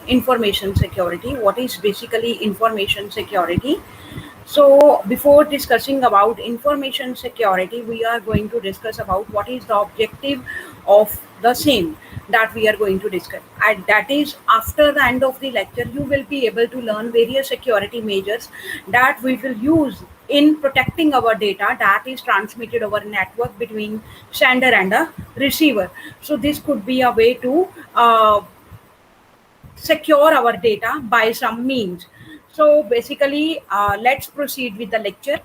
information security. What is basically information security? So before discussing about information security, we are going to discuss about what is the objective of the same that we are going to discuss. And that is, after the end of the lecture, you will be able to learn various security measures that we will use in protecting our data that is transmitted over network between sender and a receiver. So this could be a way to secure our data by some means. So basically, let's proceed with the lecture.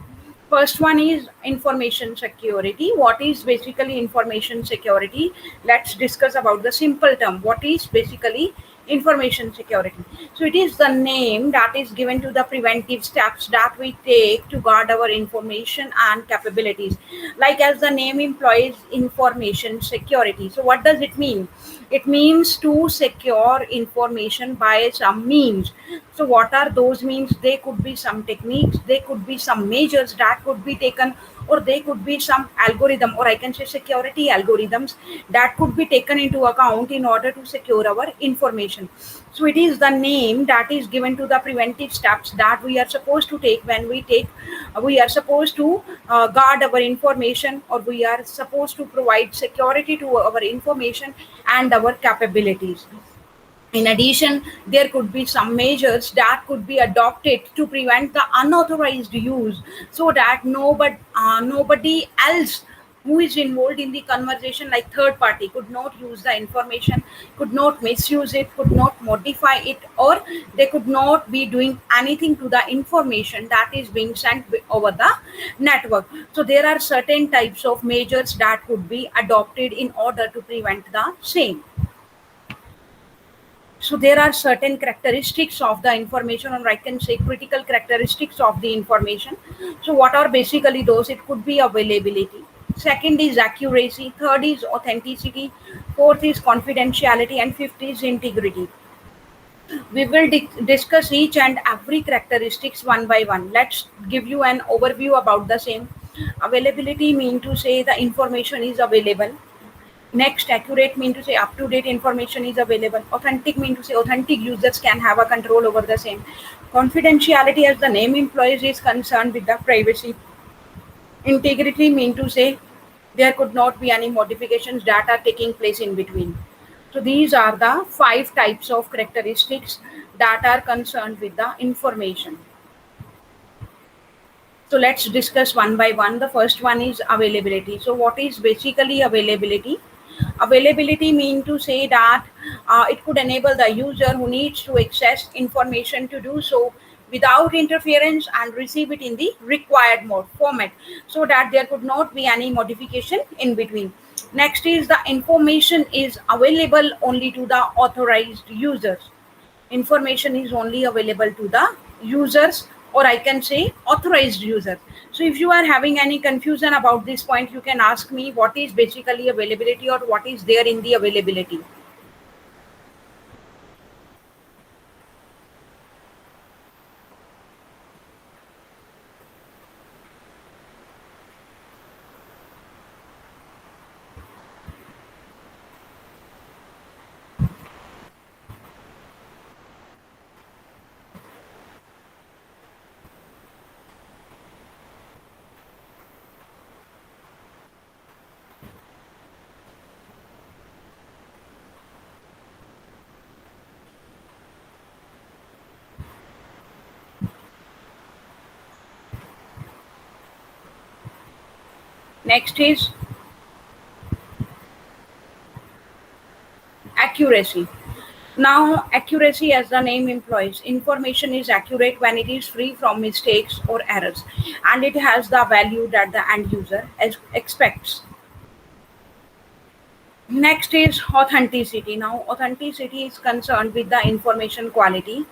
First one is information security. What is basically information security? Let's discuss about the simple term. What is basically information security? So it is the name that is given to the preventive steps that we take to guard our information and capabilities. Like as the name implies, information security. So what does it mean? It means to secure information by some means. So what are those means? They could be some techniques, they could be some measures that could be taken, or they could be some algorithm, or I can say security algorithms that could be taken into account in order to secure our information. So it is the name that is given to the preventive steps that we are supposed to take when we are supposed to guard our information, or we are supposed to provide security to our information and our capabilities. In addition, there could be some measures that could be adopted to prevent the unauthorized use, so that nobody else who is involved in the conversation, like third party, could not use the information, could not misuse it, could not modify it, or they could not be doing anything to the information that is being sent over the network. So there are certain types of measures that could be adopted in order to prevent the same. So there are certain characteristics of the information, or I can say critical characteristics of the information. So what are basically those? It could be availability. Second is accuracy. Third is authenticity. Fourth is confidentiality, and fifth is integrity. We will discuss each and every characteristics one by one. Let's give you an overview about the same. Availability mean to say the information is available. Next, accurate mean to say up to date information is available. Authentic mean to say authentic users can have a control over the same. Confidentiality, as the name implies, is concerned with the privacy. Integrity mean to say there could not be any modifications that are taking place in between. So these are the 5 types of characteristics that are concerned with the information. So let's discuss one by one. The first one is availability. So what is basically availability? Availability mean to say that it could enable the user who needs to access information to do so without interference and receive it in the required mode format, so that there could not be any modification in between. Next is the information is available only to the authorized users. Information is only available to the users, or I can say authorized users. So if you are having any confusion about this point, you can ask me what is basically availability, or what is there in the availability. Next is accuracy. Now, accuracy, as the name implies, information is accurate when it is free from mistakes or errors, and it has the value that the end user expects. Next is authenticity. Now, authenticity is concerned with the information quality,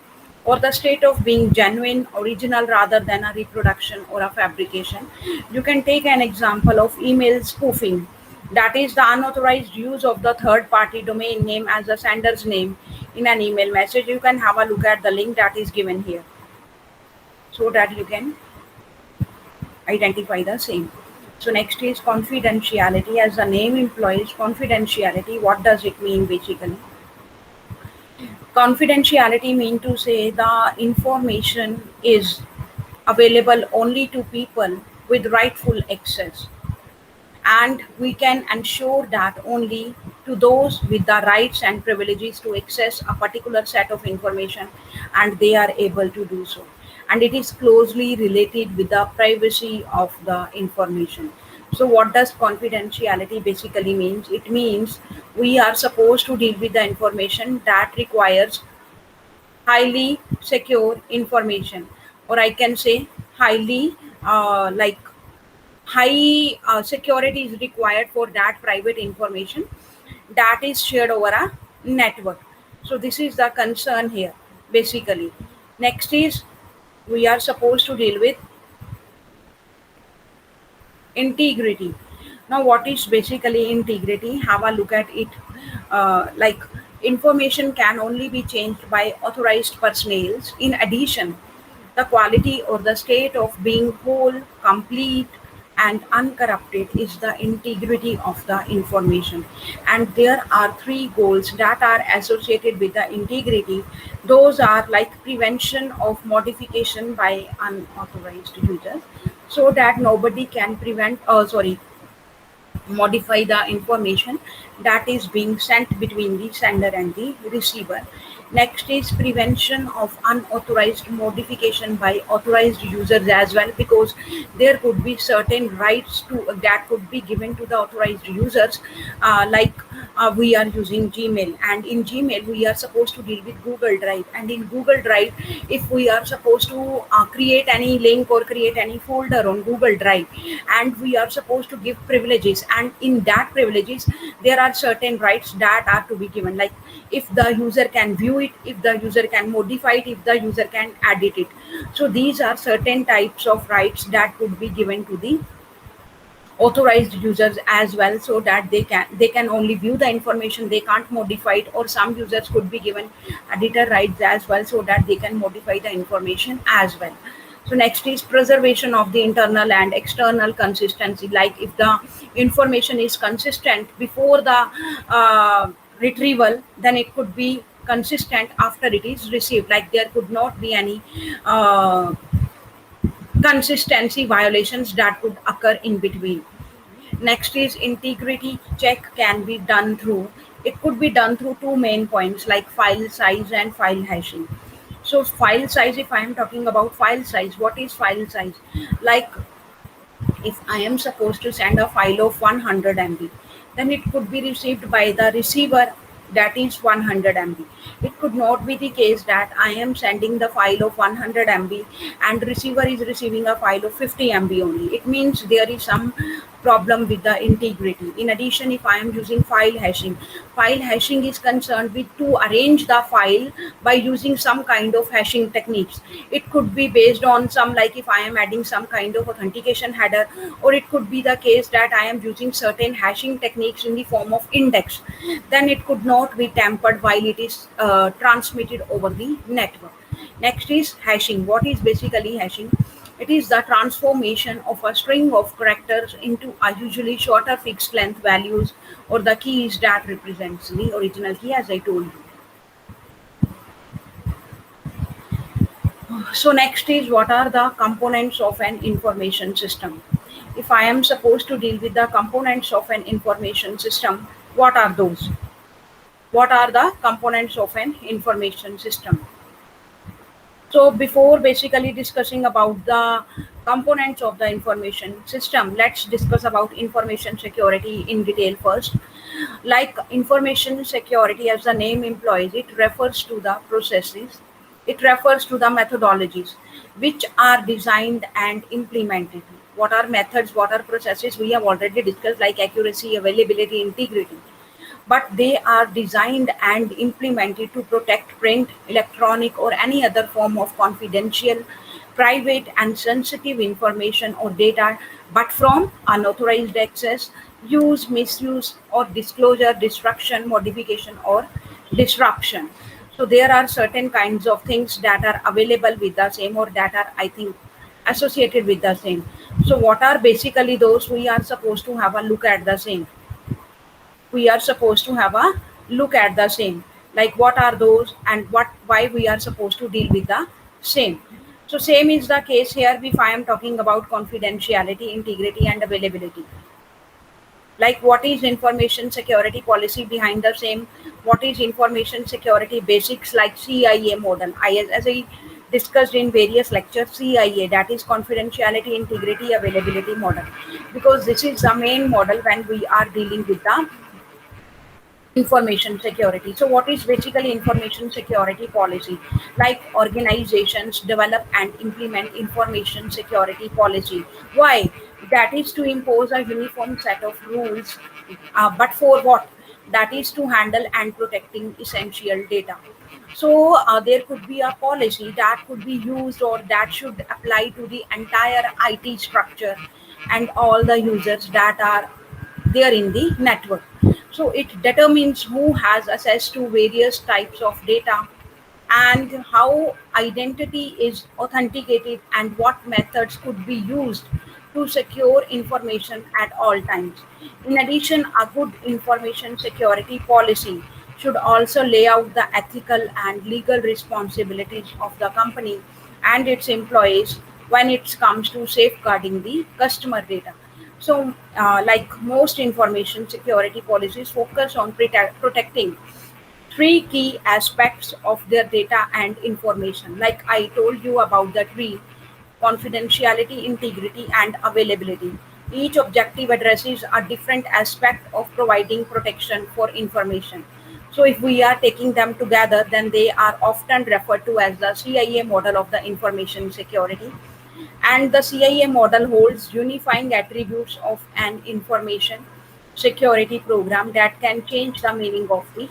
or the state of being genuine, original, rather than a reproduction or a fabrication. You can take an example of email spoofing. That is the unauthorized use of the third party domain name as the sender's name in an email message. You can have a look at the link that is given here, so that you can identify the same. So next is confidentiality. As the name implies, confidentiality, what does it mean basically? Confidentiality mean to say the information is available only to people with rightful access, and we can ensure that only to those with the rights and privileges to access a particular set of information, and they are able to do so, and it is closely related with the privacy of the information. So what does confidentiality basically means? It means we are supposed to deal with the information that requires highly secure information, or I can say highly like high security is required for that private information that is shared over a network. So this is the concern here basically. Next is we are supposed to deal with integrity. Now what is basically integrity? Have a look at it. Like, information can only be changed by authorized personnel. In addition, the quality or the state of being whole, complete, and uncorrupted is the integrity of the information. And there are three goals that are associated with the integrity. Those are like prevention of modification by unauthorized users, so that nobody can modify the information that is being sent between the sender and the receiver. Next is prevention of unauthorized modification by authorized users as well, because there could be certain rights to that could be given to the authorized users. Like, we are using Gmail, and in Gmail we are supposed to deal with Google Drive, and in Google Drive, if we are supposed to create any link or create any folder on Google Drive, and we are supposed to give privileges, and in that privileges there are certain rights that are to be given, like if the user can view it, if the user can modify it, if the user can edit it. So these are certain types of rights that could be given to the authorized users as well, so that they can only view the information, they can't modify it, or some users could be given editor rights as well, so that they can modify the information as well. So next is preservation of the internal and external consistency, like if the information is consistent before the retrieval, then it could be consistent after it is received, like there could not be any consistency violations that could occur in between. Next is integrity check can be done through, it could be done through two main points, like file size and file hashing. So file size, if I am talking about file size, what is file size? Like, if I am supposed to send a file of 100 MB, then it could be received by the receiver, that is 100 MB. It could not be the case that I am sending the file of 100 MB and receiver is receiving a file of 50 MB only. It means there is some problem with the integrity. In addition, if I am using file hashing is concerned with to arrange the file by using some kind of hashing techniques. It could be based on some, like if I am adding some kind of authentication header, or it could be the case that I am using certain hashing techniques in the form of index, then it could not be tampered while it is transmitted over the network. Next is hashing. What is basically hashing? It is the transformation of a string of characters into a usually shorter fixed length values, or the keys that represents the original key, as I told you. So next is what are the components of an information system? If I am supposed to deal with the components of an information system, what are those? What are the components of an information system? So before basically discussing about the components of the information system, let's discuss about information security in detail first. Like, information security, as the name implies, it refers to the processes, it refers to the methodologies which are designed and implemented. What are methods, what are processes? We have already discussed, like accuracy, availability, integrity, but they are designed and implemented to protect print, electronic, or any other form of confidential, private, and sensitive information or data, but from unauthorized access, use, misuse, or disclosure, destruction, modification, or disruption. So there are certain kinds of things that are available with the same, or that are, I think, associated with the same. So what are basically those? We are supposed to have a look at the same. We are supposed to have a look at the same. like what are those and what why we are supposed to deal with the same. So same is the case here if I am talking about confidentiality, integrity and availability. Like what is information security policy behind the same, what is information security basics, like CIA model. As I discussed in various lectures, CIA, that is confidentiality, integrity, availability model, because this is the main model when we are dealing with the information security. So what is basically information security policy? Like organizations develop and implement information security policy. Why? That is to impose a uniform set of rules, but for what? That is to handle and protecting essential data. So there could be a policy that could be used or that should apply to the entire IT structure and all the users that are there in the network. So it determines who has access to various types of data and how identity is authenticated and what methods could be used to secure information at all times. In addition, a good information security policy should also lay out the ethical and legal responsibilities of the company and its employees when it comes to safeguarding the customer data. So, like most information security policies, focus on protecting three key aspects of their data and information. Like I told you about the three: confidentiality, integrity, and availability. Each objective addresses a different aspect of providing protection for information. So, if we are taking them together, then they are often referred to as the CIA model of the information security. And the CIA model holds unifying attributes of an information security program that can change the meaning of the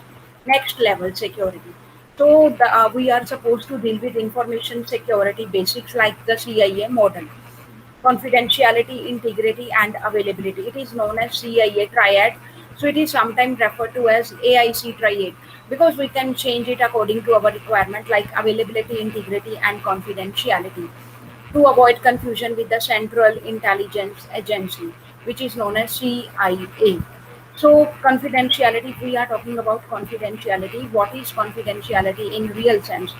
next level security. So we are supposed to deal with information security basics like the CIA model: confidentiality, integrity, and availability. It is known as CIA triad. So it is sometimes referred to as AIC triad because we can change it according to our requirement, like availability, integrity, and confidentiality, to avoid confusion with the Central Intelligence Agency, which is known as CIA. So, confidentiality, if we are talking about confidentiality, what is confidentiality in real sense?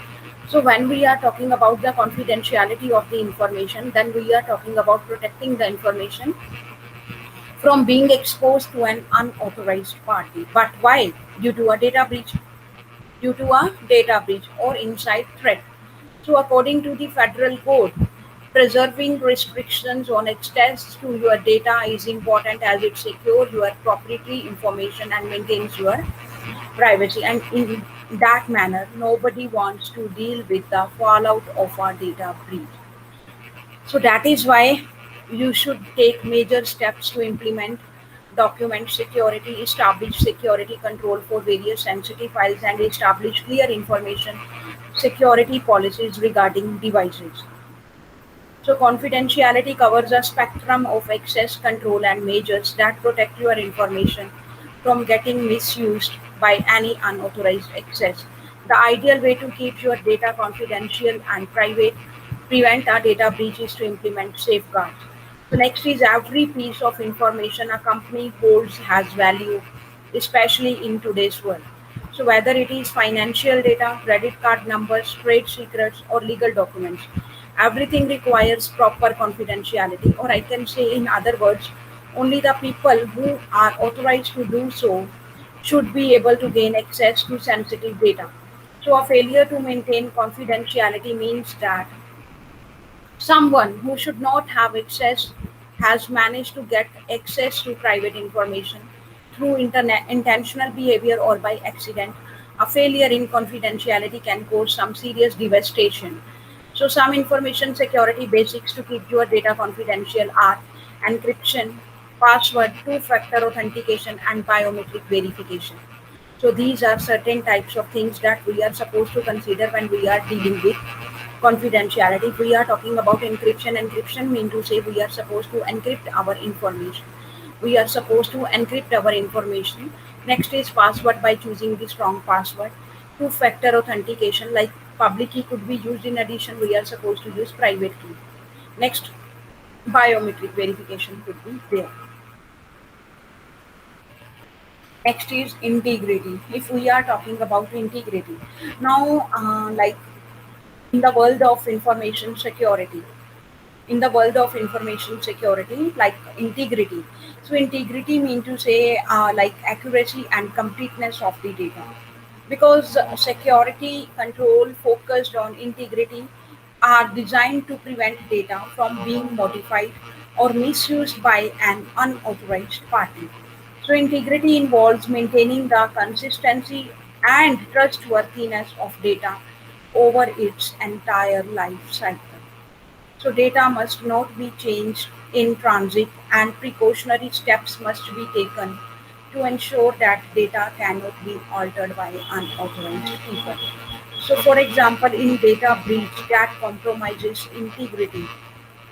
So, when we are talking about the confidentiality of the information, then we are talking about protecting the information from being exposed to an unauthorized party. But why? Due to a data breach, or inside threat. So, according to the federal code, preserving restrictions on access to your data is important as it secures your proprietary information and maintains your privacy. And in that manner, nobody wants to deal with the fallout of a data breach. So that is why you should take major steps to implement document security, establish security control for various sensitive files, and establish clear information security policies regarding devices. So confidentiality covers a spectrum of access control and measures that protect your information from getting misused by any unauthorized access. The ideal way to keep your data confidential and private, prevent a data breach, is to implement safeguards. So next is, every piece of information a company holds has value, especially in today's world. So whether it is financial data, credit card numbers, trade secrets, or legal documents, everything requires proper confidentiality, or I can say, in other words, only the people who are authorized to do so should be able to gain access to sensitive data. So a failure to maintain confidentiality means that someone who should not have access has managed to get access to private information through internet intentional behavior or by accident. A failure in confidentiality can cause some serious devastation. So some information security basics to keep your data confidential are encryption, password, two-factor authentication, and biometric verification. So these are certain types of things that we are supposed to consider when we are dealing with confidentiality. If we are talking about encryption mean to say we are supposed to encrypt our information. We are supposed to encrypt our information. Next is password, by choosing the strong password. Two-factor authentication, like public key could be used. In addition, we are supposed to use private key. Next, biometric verification could be there. Next is integrity. If we are talking about integrity, now, like in the world of information security, like integrity. So integrity mean to say like accuracy and completeness of the data, because security control focused on integrity are designed to prevent data from being modified or misused by an unauthorized party. So integrity involves maintaining the consistency and trustworthiness of data over its entire life cycle. So data must not be changed in transit, and precautionary steps must be taken to ensure that data cannot be altered by unauthorized people. So for example, in data breach that compromises integrity,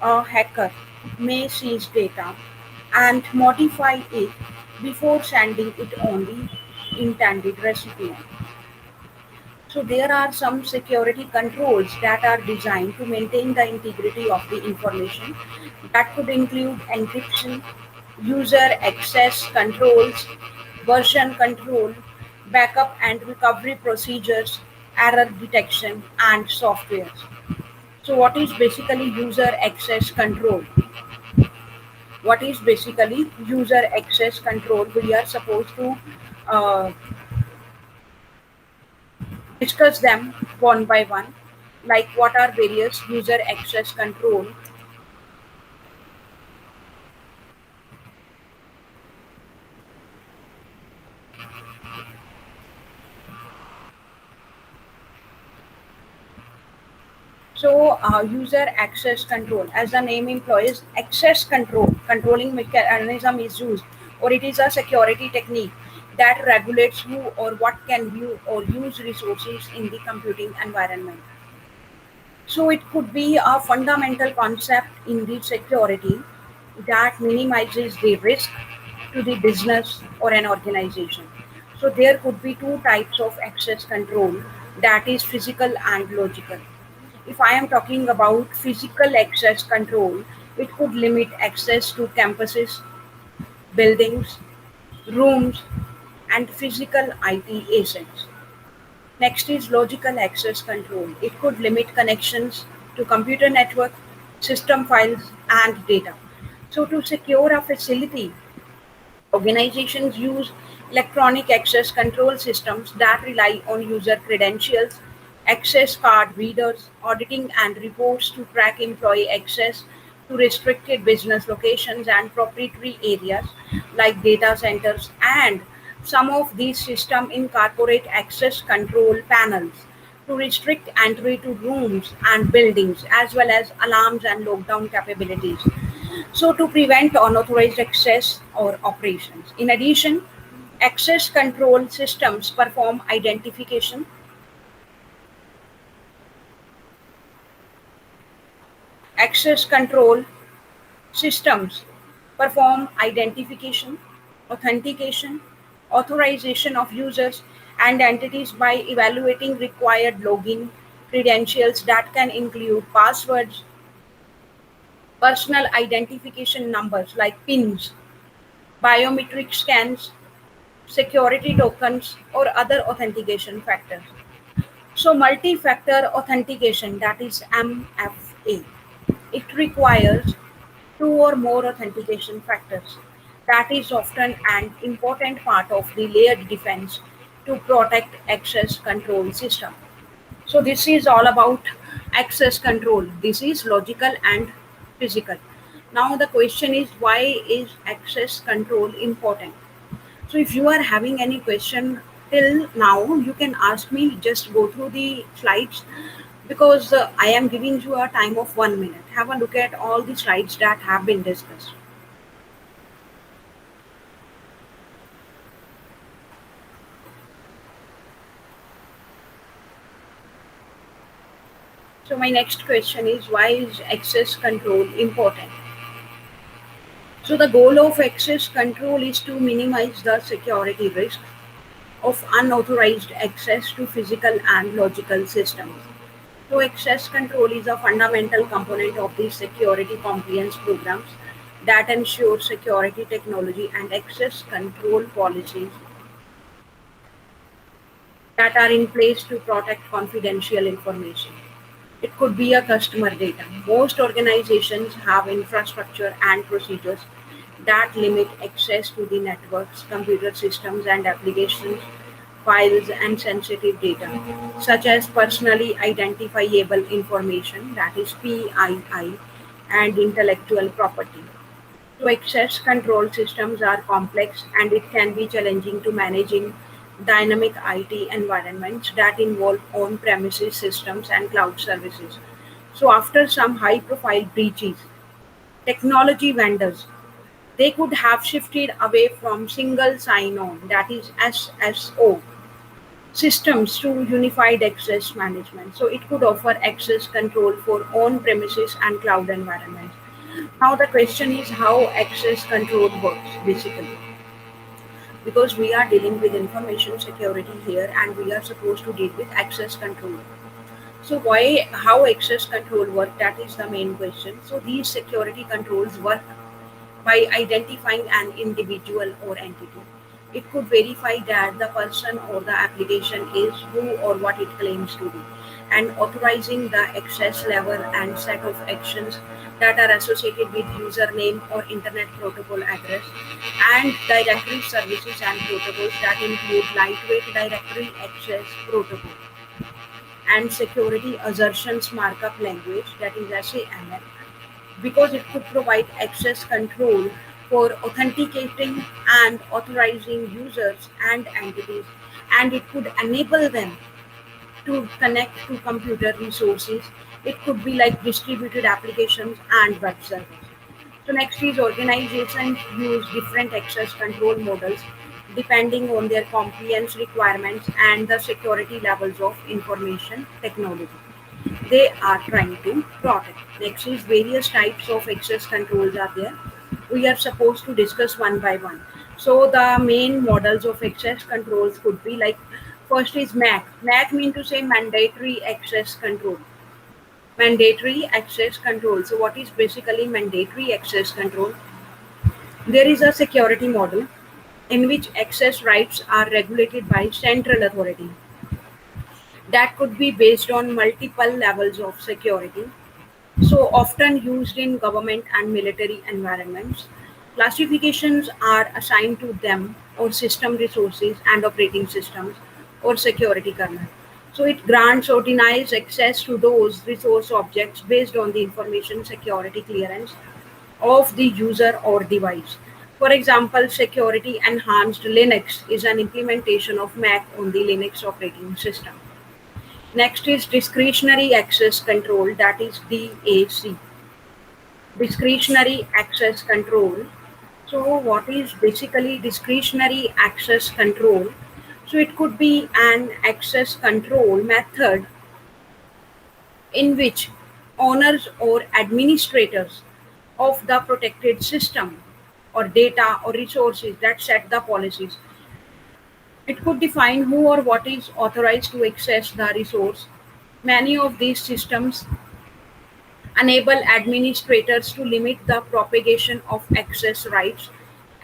a hacker may seize data and modify it before sending it on the intended recipient. So there are some security controls that are designed to maintain the integrity of the information. That could include encryption, user access controls, version control, backup and recovery procedures, error detection, and software. So what is basically user access control? What is basically user access control? We are supposed to uh, discuss them one by one, like what are various user access control. So user access control, as the name implies, access control, controlling mechanism is used, or it is a security technique that regulates who or what can view or use resources in the computing environment. So it could be a fundamental concept in the security that minimizes the risk to the business or an organization. So there could be two types of access control, that is physical and logical. If I am talking about physical access control, it could limit access to campuses, buildings, rooms, and physical IT assets. Next is logical access control. It could limit connections to computer network, system files, and data. So to secure a facility, organizations use electronic access control systems that rely on user credentials, access card readers, auditing and reports to track employee access to restricted business locations and proprietary areas like data centers. And some of these systems incorporate access control panels to restrict entry to rooms and buildings, as well as alarms and lockdown capabilities. So, to prevent unauthorized access or operations. In addition, access control systems perform identification. Access control systems perform identification, authentication, authorization of users and entities by evaluating required login credentials that can include passwords, personal identification numbers like PINs, biometric scans, security tokens, or other authentication factors. So, multi factor authentication, that is MFA, it requires two or more authentication factors. That is often an important part of the layered defense to protect access control system. So this is all about access control. This is logical and physical. Now the question is, why is access control important? So if you are having any question till now, you can ask me. Just go through the slides, because I am giving you a time of 1 minute. Have a look at all the slides that have been discussed. So my next question is, why is access control important? So the goal of access control is to minimize the security risk of unauthorized access to physical and logical systems. So access control is a fundamental component of the security compliance programs that ensure security technology and access control policies that are in place to protect confidential information. It could be a customer data. Most organizations have infrastructure and procedures that limit access to the networks, computer systems, and applications, files, and sensitive data, such as personally identifiable information, that is PII, and intellectual property. So access control systems are complex and it can be challenging to manage in dynamic IT environments that involve on-premises systems and cloud services. So after some high-profile breaches, technology vendors they could have shifted away from single sign-on, that is SSO, systems to unified access management. So it could offer access control for on-premises and cloud environments. Now the question is how access control works basically, because we are dealing with information security here and we are supposed to deal with access control. So why how access control work, that is the main question. So these security controls work by identifying an individual or entity. It could verify that the person or the application is who or what it claims to be, and authorizing the access level and set of actions that are associated with username or internet protocol address, and directory services and protocols that include lightweight directory access protocol and security assertions markup language, that is SAML, because it could provide access control for authenticating and authorizing users and entities, and it could enable them to connect to computer resources. It could be like distributed applications and web servers. So next is organizations use different access control models depending on their compliance requirements and the security levels of information technology they are trying to protect. Next is various types of access controls are there. We are supposed to discuss one by one. So the main models of access controls could be like first is MAC. MAC mean to say mandatory access control. Mandatory access control. So what is basically mandatory access control? There is a security model in which access rights are regulated by central authority that could be based on multiple levels of security, so often used in government and military environments. Classifications are assigned to them or system resources and operating systems or security kernel. So it grants or denies access to those resource objects based on the information security clearance of the user or device. For example, security enhanced Linux is an implementation of MAC on the Linux operating system. Next is discretionary access control, that is DAC. Discretionary access control. So what is basically discretionary access control? So it could be an access control method in which owners or administrators of the protected system or data or resources that set the policies. It could define who or what is authorized to access the resource. Many of these systems enable administrators to limit the propagation of access rights.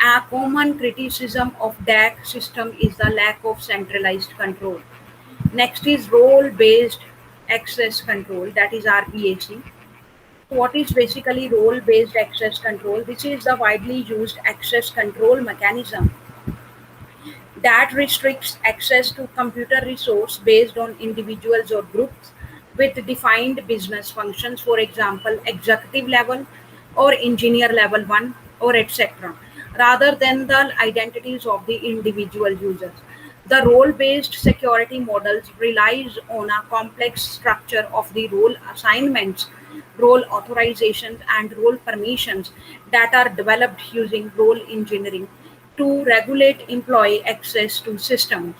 A common criticism of DAC system is the lack of centralized control. Next is role-based access control, that is RBAC. What is basically role-based access control? This is the widely used access control mechanism that restricts access to computer resource based on individuals or groups with defined business functions, for example, executive level or engineer level 1 or etc., rather than the identities of the individual users. The role-based security models relies on a complex structure of the role assignments, role authorizations, and role permissions that are developed using role engineering to regulate employee access to systems.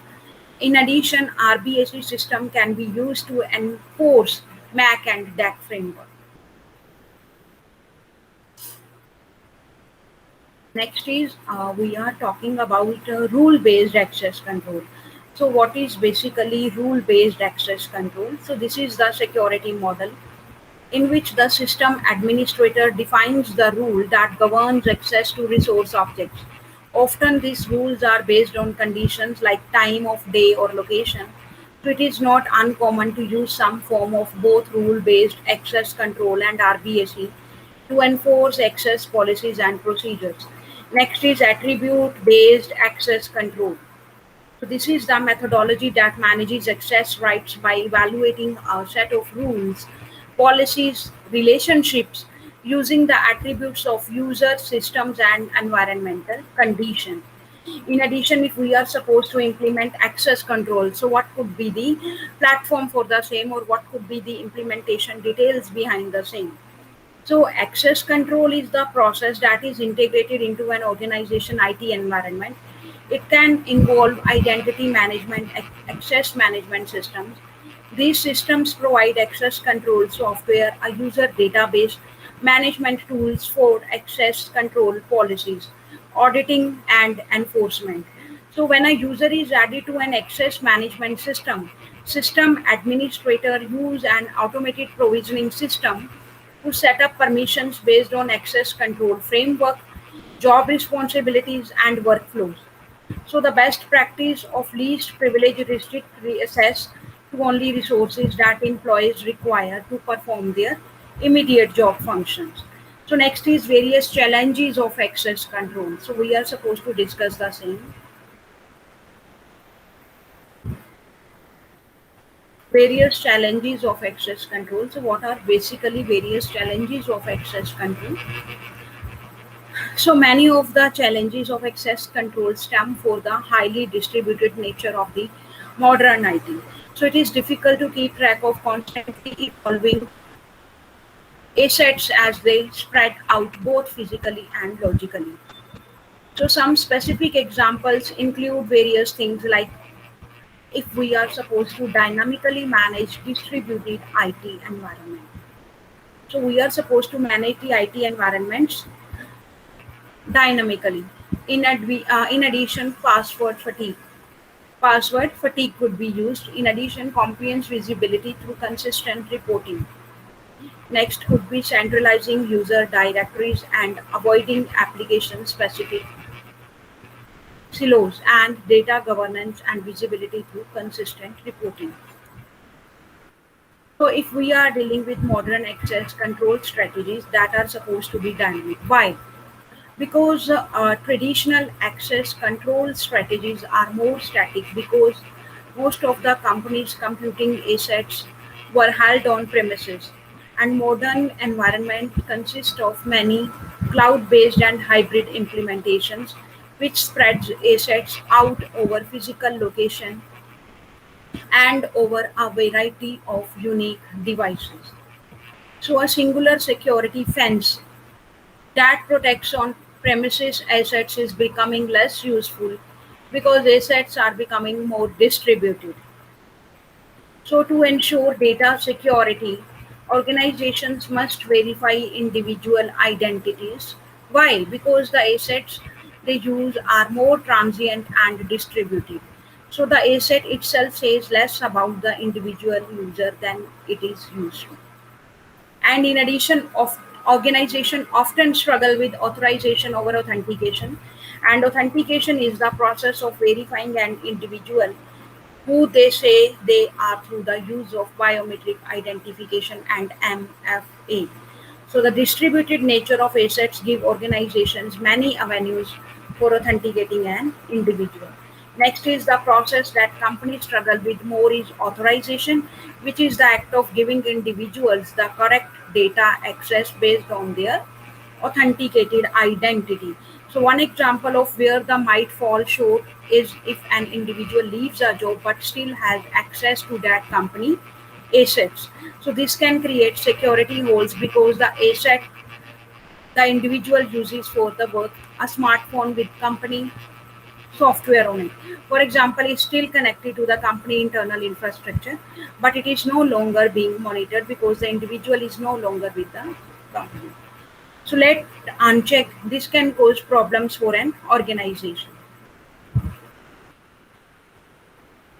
In addition, RBAC system can be used to enforce MAC and DAC framework. Next is we are talking about rule-based access control. So what is basically rule-based access control? So this is the security model in which the system administrator defines the rule that governs access to resource objects. Often these rules are based on conditions like time of day or location, So it is not uncommon to use some form of both rule-based access control and RBAC to enforce access policies and procedures. Next is attribute-based access control. So this is the methodology that manages access rights by evaluating a set of rules, policies, relationships using the attributes of user, systems, and environmental conditions. In addition, if we are supposed to implement access control, so what could be the platform for the same, or what could be the implementation details behind the same? So access control is the process that is integrated into an organization IT environment. It can involve identity management, access management systems. These systems provide access control software, a user database, management tools for access control policies, auditing and enforcement. So when a user is added to an access management system, system administrator use an automated provisioning system to set up permissions based on access control framework, job responsibilities, and workflows. So the best practice of least privilege restrict access to only resources that employees require to perform their immediate job functions. So next is various challenges of access control. So we are supposed to discuss the same. Various challenges of access control. So what are basically various challenges of access control? So many of the challenges of access control stem for the highly distributed nature of the modern IT. So it is difficult to keep track of constantly evolving assets as they spread out both physically and logically. So some specific examples include various things like if we are supposed to dynamically manage distributed IT environment. So we are supposed to manage the IT environments dynamically. In addition, password fatigue. Password fatigue could be used. In addition, compliance visibility through consistent reporting. Next could be centralizing user directories and avoiding application specific silos and data governance and visibility through consistent reporting. So if we are dealing with modern access control strategies that are supposed to be dynamic, why? Because traditional access control strategies are more static because most of the company's computing assets were held on premises, and modern environment consists of many cloud-based and hybrid implementations which spreads assets out over physical location and over a variety of unique devices. So a singular security fence that protects on premises assets is becoming less useful because assets are becoming more distributed. So, to ensure data security, organizations must verify individual identities. Why? Because the assets they use are more transient and distributed. So, the asset itself says less about the individual user than it is used to. And in addition, of organization often struggle with authorization over authentication. And authentication is the process of verifying an individual who they say they are through the use of biometric identification and MFA. So the distributed nature of assets give organizations many avenues for authenticating an individual. Next is the process that companies struggle with more is authorization, which is the act of giving individuals the correct data access based on their authenticated identity. So one example of where the might fall short is if an individual leaves a job but still has access to that company assets. So this can create security holes because the asset the individual uses for the work, a smartphone with company software on it. For example, is still connected to the company internal infrastructure, but it is no longer being monitored because the individual is no longer with the company. So let uncheck. This can cause problems for an organization.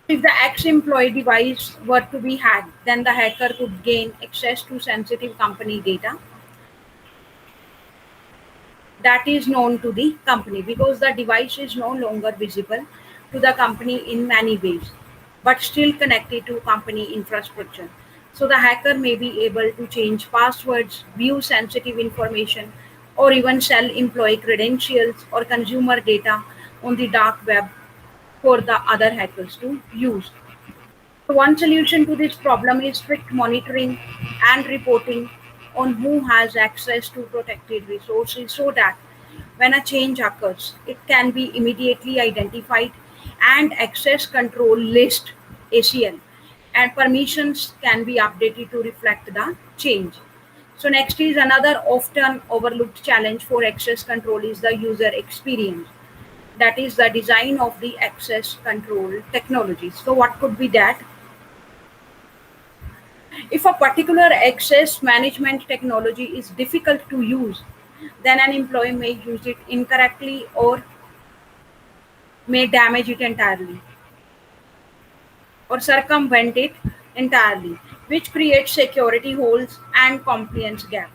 If the ex-employee device were to be hacked, then the hacker could gain access to sensitive company data that is known to the company because the device is no longer visible to the company in many ways. but still connected to company infrastructure. So the hacker may be able to change passwords, view sensitive information, or even sell employee credentials or consumer data on the dark web for the other hackers to use. So one solution to this problem is strict monitoring and reporting on who has access to protected resources so that when a change occurs, it can be immediately identified and access control list ACL and permissions can be updated to reflect the change. So next is another often overlooked challenge for access control is the user experience. That is the design of the access control technology. So what could be that? If a particular access management technology is difficult to use, then an employee may use it incorrectly or may damage it entirely or circumvent it entirely, which creates security holes and compliance gap.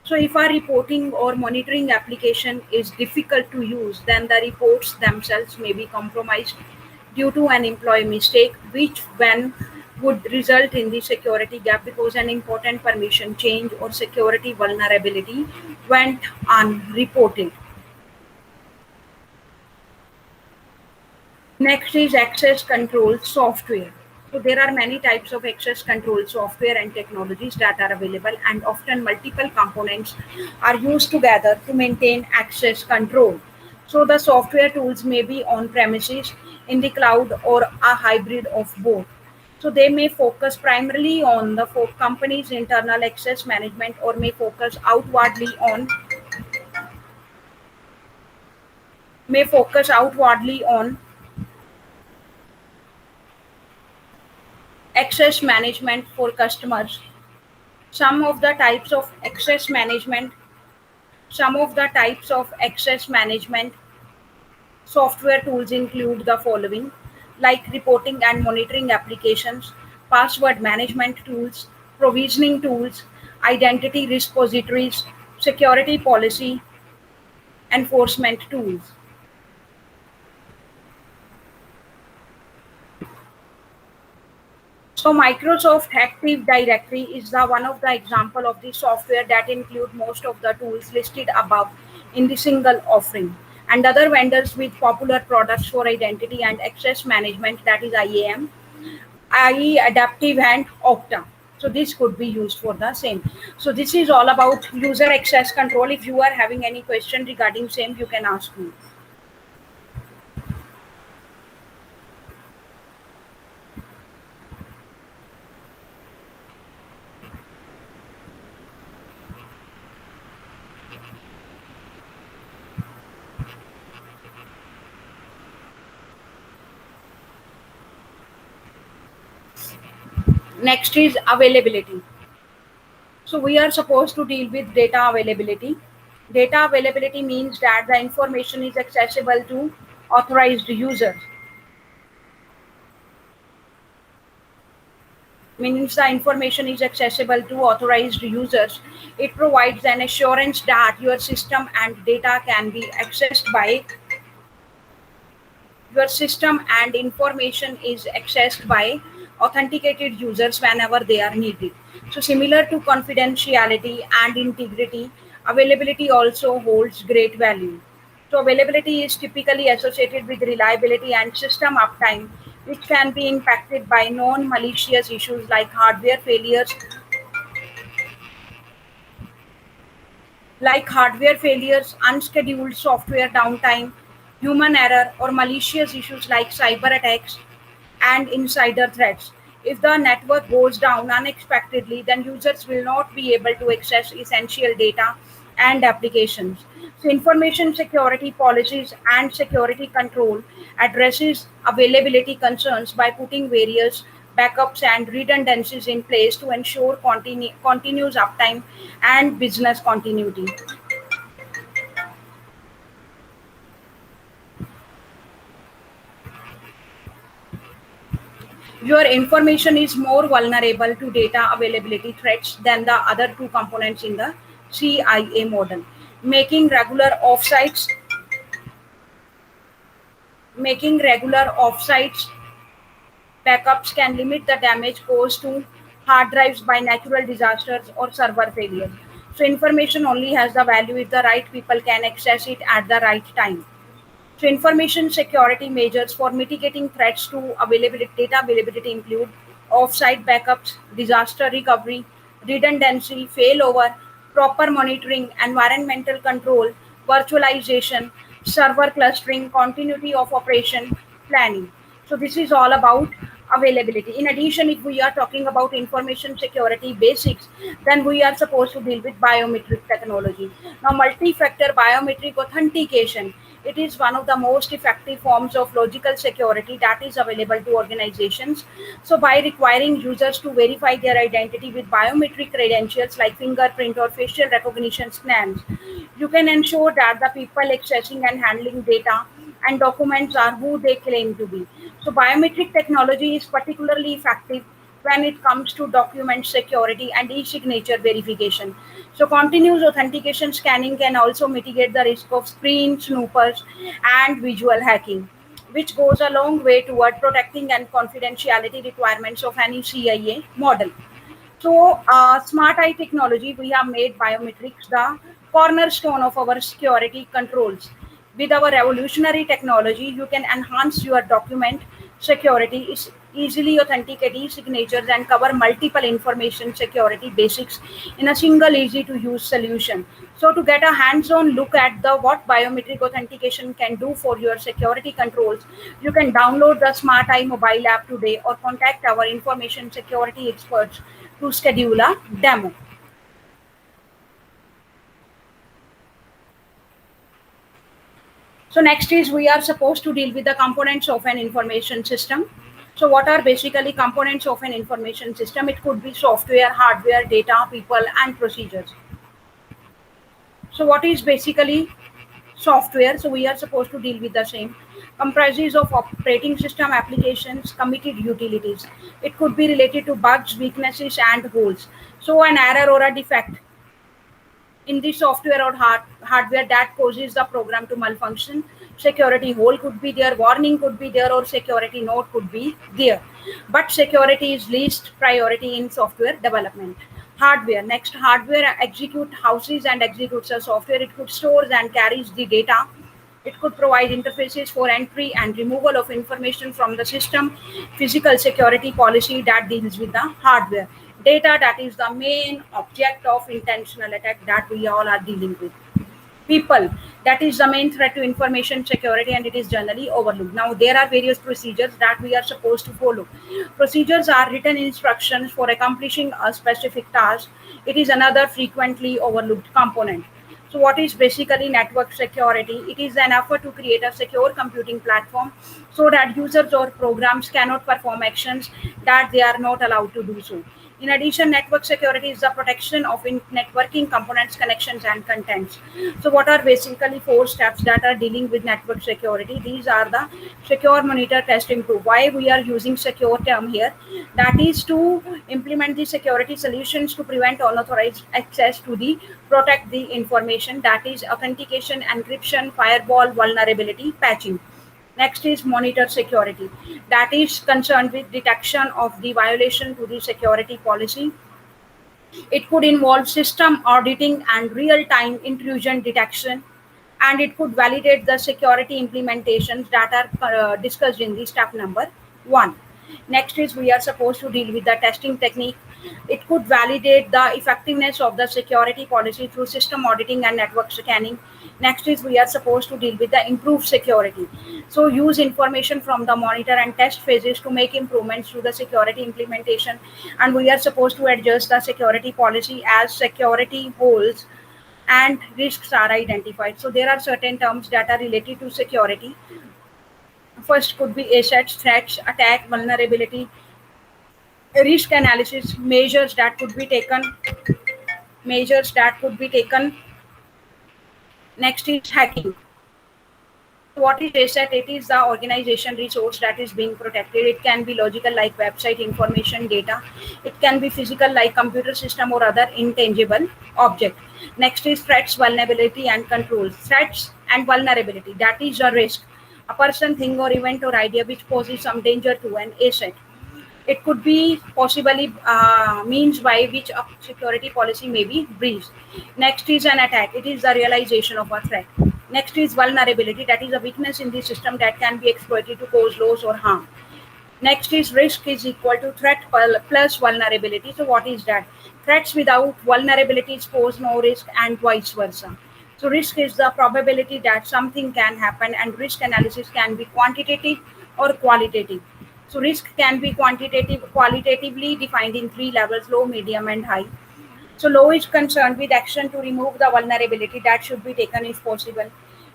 So if a reporting or monitoring application is difficult to use, then the reports themselves may be compromised due to an employee mistake, which when would result in the security gap because an important permission change or security vulnerability went unreported. Next is access control software. So there are many types of access control software and technologies that are available and often multiple components are used together to maintain access control. So the software tools may be on premises, in the cloud or a hybrid of both. So they may focus primarily on the company's internal access management or may focus outwardly on access management for customers. Some of the types of access management, some of the types of access management software tools include the following, like reporting and monitoring applications, password management tools, provisioning tools, identity repositories, security policy enforcement tools. So Microsoft Active Directory is the one of the example of the software that include most of the tools listed above in the single offering. And other vendors with popular products for identity and access management, that is IAM, IE Adaptive and Okta. So this could be used for the same. So this is all about user access control. If you are having any question regarding same, you can ask me. Next is availability. So we are supposed to deal with data availability. Data availability means that the information is accessible to authorized users. Means the information is accessible to authorized users. It provides an assurance that your system and data can be accessed by your system and information is accessed by authenticated users whenever they are needed. So, similar to confidentiality and integrity, availability also holds great value. So, availability is typically associated with reliability and system uptime, which can be impacted by non malicious issues like hardware failures, unscheduled software downtime, human error, or malicious issues like cyber attacks and insider threats. If the network goes down unexpectedly, then users will not be able to access essential data and applications. So information security policies and security control addresses availability concerns by putting various backups and redundancies in place to ensure continuous uptime and business continuity. Your information is more vulnerable to data availability threats than the other two components in the CIA model. Making regular offsites, making regular offsites Backups can limit the damage caused to hard drives by natural disasters or server failure. So information only has the value if the right people can access it at the right time. So information security measures for mitigating threats to availability, data availability include off-site backups, disaster recovery, redundancy, failover, proper monitoring, environmental control, virtualization, server clustering, continuity of operation, planning. So this is all about availability. In addition, if we are talking about information security basics, then we are supposed to deal with biometric technology. Now, multi-factor biometric authentication, it is one of the most effective forms of logical security that is available to organizations. So, by requiring users to verify their identity with biometric credentials like fingerprint or facial recognition scans, you can ensure that the people accessing and handling data and documents are who they claim to be. So, biometric technology is particularly effective when it comes to document security and e-signature verification. So, continuous authentication scanning can also mitigate the risk of screen snoopers and visual hacking, which goes a long way toward protecting and confidentiality requirements of any CIA model. So, smart eye technology, we have made biometrics the cornerstone of our security controls. With our revolutionary technology, you can enhance your document security, easily authenticate e-signatures, and cover multiple information security basics in a single easy-to-use solution. So, to get a hands-on look at the what biometric authentication can do for your security controls, you can download the Smart Eye mobile app today or contact our information security experts to schedule a demo. So next is we are supposed to deal with the components of an information system. So what are basically components of an information system? It could be software, hardware, data, people, and procedures. So what is basically software? So we are supposed to deal with the same. Comprises of operating system applications, committed utilities. It could be related to bugs, weaknesses, and holes. So an error or a defect in the software or hardware that causes the program to malfunction. Security hole could be there, warning could be there, or security note could be there. But security is least priority in software development. Hardware. Next, hardware execute houses and executes the software. It could stores and carries the data. It could provide interfaces for entry and removal of information from the system, physical security policy that deals with the hardware. Data, that is the main object of intentional attack that we all are dealing with. People, that is the main threat to information security and it is generally overlooked. Now, there are various procedures that we are supposed to follow. Procedures are written instructions for accomplishing a specific task. It is another frequently overlooked component. So, what is basically network security? It is an effort to create a secure computing platform so that users or programs cannot perform actions that they are not allowed to do so. In addition, network security is the protection of networking components, connections, and contents. So, what are basically four steps that are dealing with network security? These are the secure, monitor, test, improve. Why we are using secure term here? That is to implement the security solutions to prevent unauthorized access to the protect the information. That is authentication, encryption, firewall, vulnerability, patching. Next is monitor security. That is concerned with detection of the violation to the security policy. It could involve system auditing and real-time intrusion detection, and it could validate the security implementations that are discussed in the step number 1. Next is we are supposed to deal with the testing technique. It could validate the effectiveness of the security policy through system auditing and network scanning. Next is we are supposed to deal with the improved security. So use information from the monitor and test phases to make improvements to the security implementation. And we are supposed to adjust the security policy as security holes and risks are identified. So there are certain terms that are related to security. First could be assets, threats, attack, vulnerability, risk analysis, measures that could be taken. Next is hacking. What is asset? It is the organization resource that is being protected. It can be logical like website information data. It can be physical like computer system or other intangible object. Next is threats, vulnerability and controls. Threats and vulnerability, that is a risk, a person, thing or event or idea which poses some danger to an asset. It could be possibly means by which a security policy may be breached. Next is an attack. It is the realization of a threat. Next is vulnerability. That is a weakness in the system that can be exploited to cause loss or harm. Next is risk is equal to threat plus vulnerability. So what is that? Threats without vulnerabilities pose no risk and vice versa. So risk is the probability that something can happen, and risk analysis can be quantitative or qualitative. So risk can be qualitatively defined in three levels: low, medium, and high. So low is concerned with action to remove the vulnerability that should be taken if possible.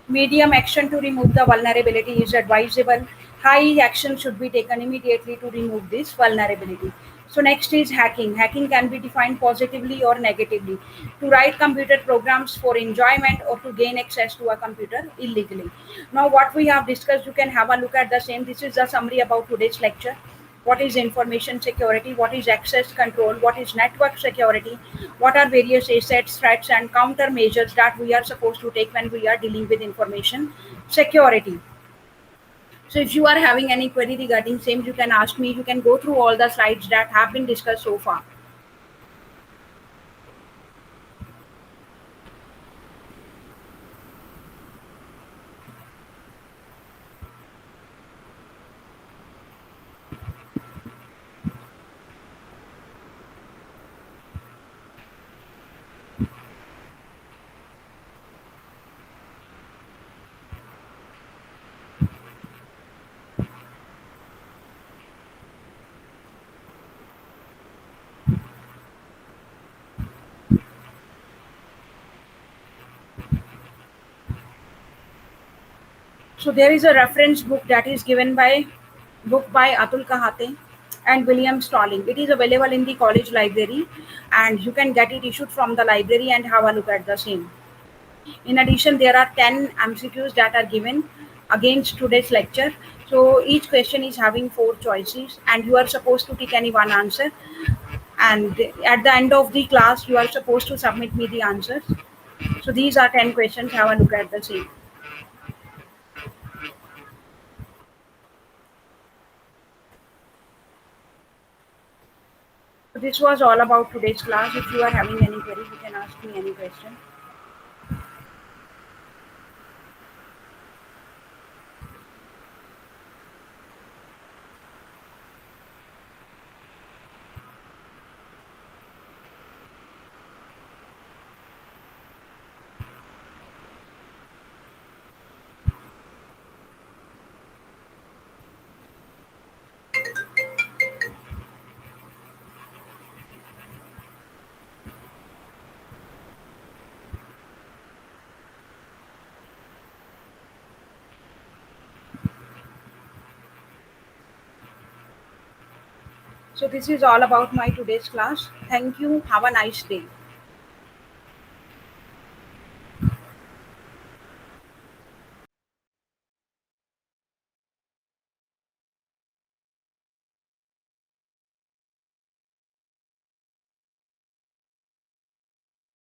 Medium action to remove the vulnerability is advisable. High action should be taken immediately to remove this vulnerability. So next is hacking. Hacking can be defined positively or negatively. To write computer programs for enjoyment or to gain access to a computer illegally. Now what we have discussed, you can have a look at the same. This is the summary about today's lecture. What is information security, what is access control, what is network security, what are various assets, threats, and countermeasures that we are supposed to take when we are dealing with information security. So if you are having any query regarding same, you can ask me. You can go through all the slides that have been discussed so far. So there is a reference book that is given by book by Atul Kahate and William Stalling. It is available in the college library, and you can get it issued from the library and have a look at the same. In addition, there are 10 MCQs that are given against today's lecture. So each question is having four choices, and you are supposed to pick any one answer. And at the end of the class, you are supposed to submit me the answers. So these are 10 questions. Have a look at the same. So this was all about today's class. If you are having any query, you can ask me any question. So this is all about my today's class. Thank you. Have a nice day.